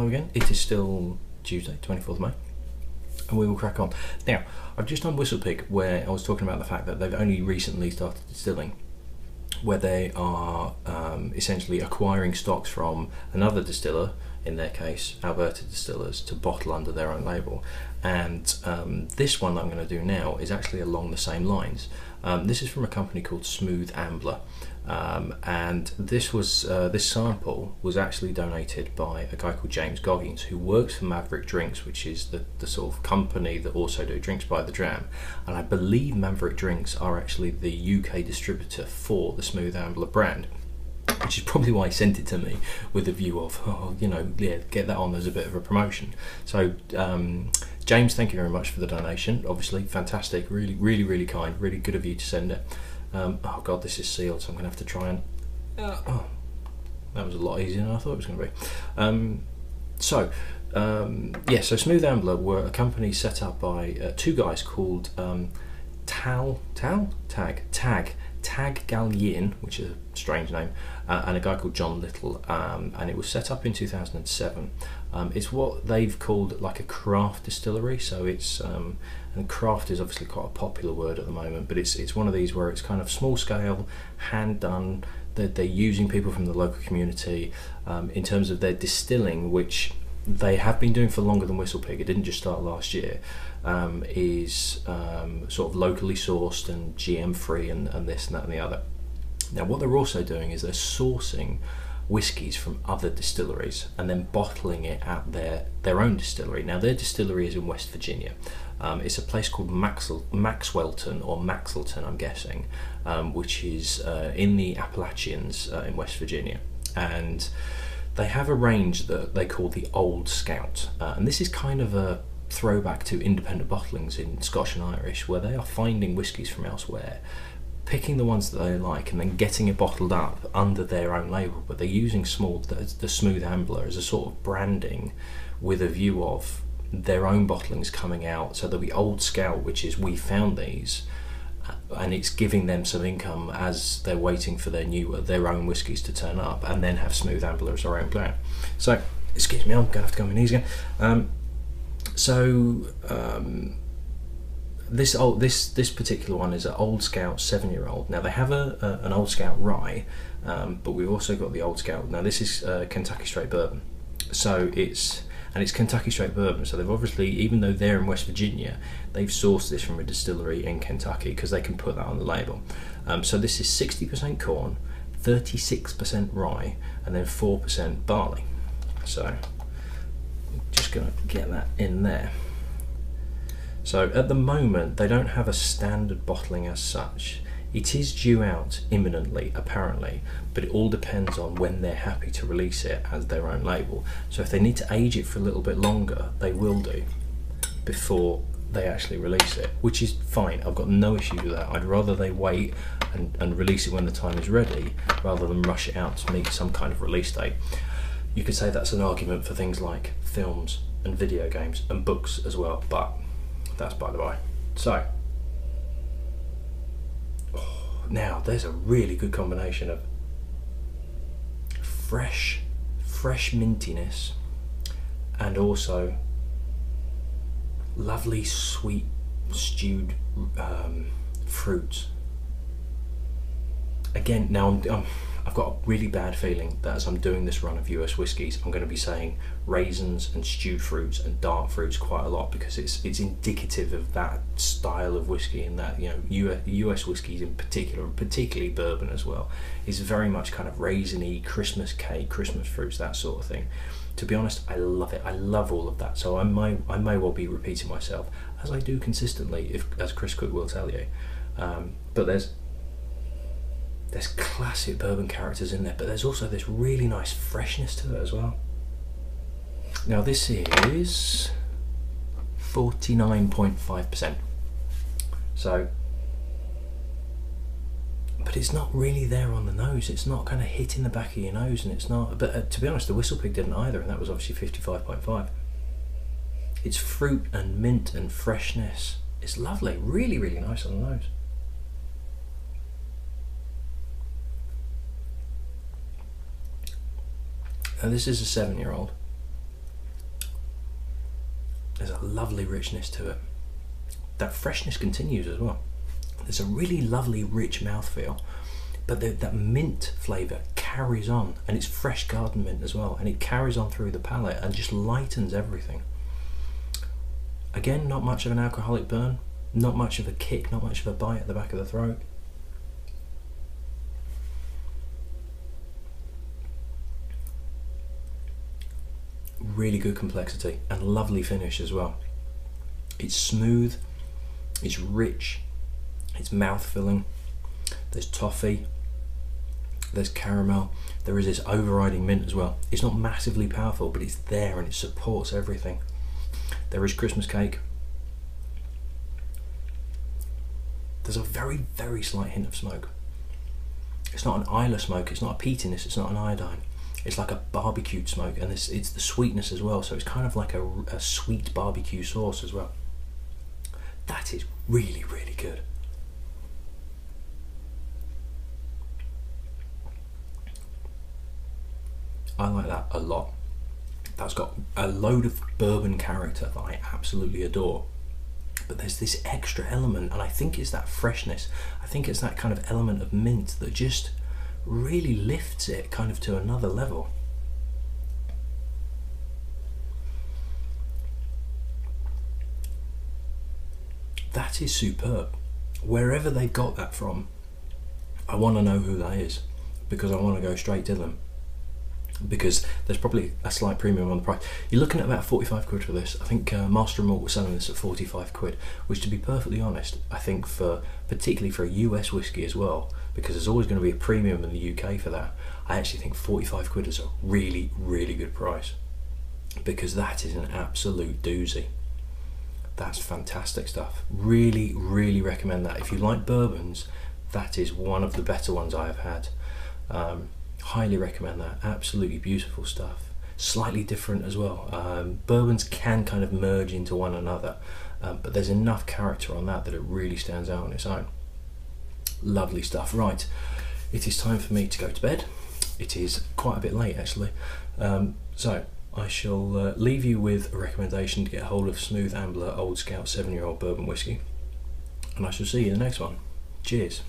hello again. It is still Tuesday, 24th of May, and we will crack on. Now, I've just done Whistle Pig, where I was talking about the fact that they've only recently started distilling, where they are essentially acquiring stocks from another distiller, in their case Alberta Distillers, to bottle under their own label. And this one that I'm going to do now is actually along the same lines. This is from a company called Smooth Ambler, and this was this sample was actually donated by a guy called James Goggins, who works for Maverick Drinks, which is the sort of company that also do drinks by the dram. And I believe Maverick Drinks are actually the UK distributor for the Smooth Ambler brand, which is probably why he sent it to me, with a view of, oh, you know, yeah, get that on as a bit of a promotion. So James, thank you very much for the donation. Obviously fantastic, really kind, really good of you to send it. Oh god, this is sealed, so I'm gonna have to try and oh, that was a lot easier than I thought it was going to be. Yeah, so Smooth Ambler were a company set up by two guys called Tag Gallian, which is a strange name, and a guy called John Little, and it was set up in 2007. It's what they've called like a craft distillery, so it's and craft is obviously quite a popular word at the moment, but it's one of these where it's kind of small scale, hand done. They're using people from the local community in terms of their distilling, which they have been doing for longer than Whistle Pig. It didn't just start last year. Is sort of locally sourced and GM free and this and that and the other. Now what they're also doing is they're sourcing whiskies from other distilleries and then bottling it at their own distillery. Now their distillery is in West Virginia. It's a place called Maxwellton, or Maxwellton I'm guessing, which is in the Appalachians in West Virginia. And they have a range that they call the Old Scout, and this is kind of a throwback to independent bottlings in Scotch and Irish, where they are finding whiskies from elsewhere, picking the ones that they like and then getting it bottled up under their own label, but they're using the Smooth Ambler as a sort of branding with a view of their own bottlings coming out. So there'll be Old Scout, which is we found these, and it's giving them some income as they're waiting for their own whiskies to turn up, and then have Smooth Ambler as their own brand. So excuse me, I'm gonna have to go on my knees again. This particular one is an Old Scout 7-year-old. Now they have an Old Scout rye, but we've also got the Old Scout. Now this is Kentucky Straight Bourbon, so it's Kentucky Straight Bourbon. So they've obviously, even though they're in West Virginia, they've sourced this from a distillery in Kentucky because they can put that on the label. So this is 60% corn, 36% rye, and then 4% barley. So just gonna get that in there. So at the moment they don't have a standard bottling as such. It is due out imminently apparently, but it all depends on when they're happy to release it as their own label. So if they need to age it for a little bit longer, they will do before they actually release it, which is fine. I've got no issues with that. I'd rather they wait and release it when the time is ready, rather than rush it out to meet some kind of release date. You could say that's an argument for things like films and video games and books as well, but that's by the by. So now there's a really good combination of fresh mintiness and also lovely sweet stewed fruits. Again, now I've got a really bad feeling that as I'm doing this run of US whiskies, I'm going to be saying raisins and stewed fruits and dark fruits quite a lot, because it's indicative of that style of whiskey, and that, you know, US whiskies in particular, and particularly bourbon as well, is very much kind of raisiny, Christmas cake, Christmas fruits, that sort of thing. To be honest, I love it. I love all of that. So I may well be repeating myself, as I do consistently, as Chris Cook will tell you. But there's classic bourbon characters in there, but there's also this really nice freshness to it as well. Now this is 49.5%. So, but it's not really there on the nose. It's not kind of hitting the back of your nose, and it's not. But to be honest, the Whistle Pig didn't either, and that was obviously 55.5. It's fruit and mint and freshness. It's lovely, really nice on the nose. Now this is a 7-year-old, a lovely richness to it. That freshness continues as well. There's a really lovely rich mouthfeel, but that mint flavour carries on, and it's fresh garden mint as well, and it carries on through the palate and just lightens everything. Again, not much of an alcoholic burn, not much of a kick, not much of a bite at the back of the throat. Really good complexity and lovely finish as well. It's smooth, it's rich, it's mouth-filling. There's toffee, there's caramel, there is this overriding mint as well. It's not massively powerful, but it's there and it supports everything. There is Christmas cake. There's a very, very slight hint of smoke. It's not an Isla smoke, it's not a peatiness, it's not an iodine. It's like a barbecued smoke, and it's the sweetness as well, so it's kind of like a sweet barbecue sauce as well. That is really, really good. I like that a lot. That's got a load of bourbon character that I absolutely adore. But there's this extra element, and I think it's that freshness. I think it's that kind of element of mint that just really lifts it kind of to another level. That is superb. Wherever they got that from, I want to know who that is, because I want to go straight to them, because there's probably a slight premium on the price. You're looking at about 45 quid for this. I think Master & Malt was selling this at 45 quid, which, to be perfectly honest, I think particularly for a US whiskey as well, because there's always going to be a premium in the UK for that, I actually think 45 quid is a really, really good price, because that is an absolute doozy. That's fantastic stuff. Really, really recommend that. If you like bourbons, that is one of the better ones I have had. Highly recommend that. Absolutely beautiful stuff. Slightly different as well. Bourbons can kind of merge into one another, but there's enough character on that it really stands out on its own. Lovely stuff. Right, it is time for me to go to bed. It is quite a bit late actually, so I shall leave you with a recommendation to get hold of Smooth Ambler Old Scout 7-year-old bourbon whiskey, and I shall see you in the next one. Cheers.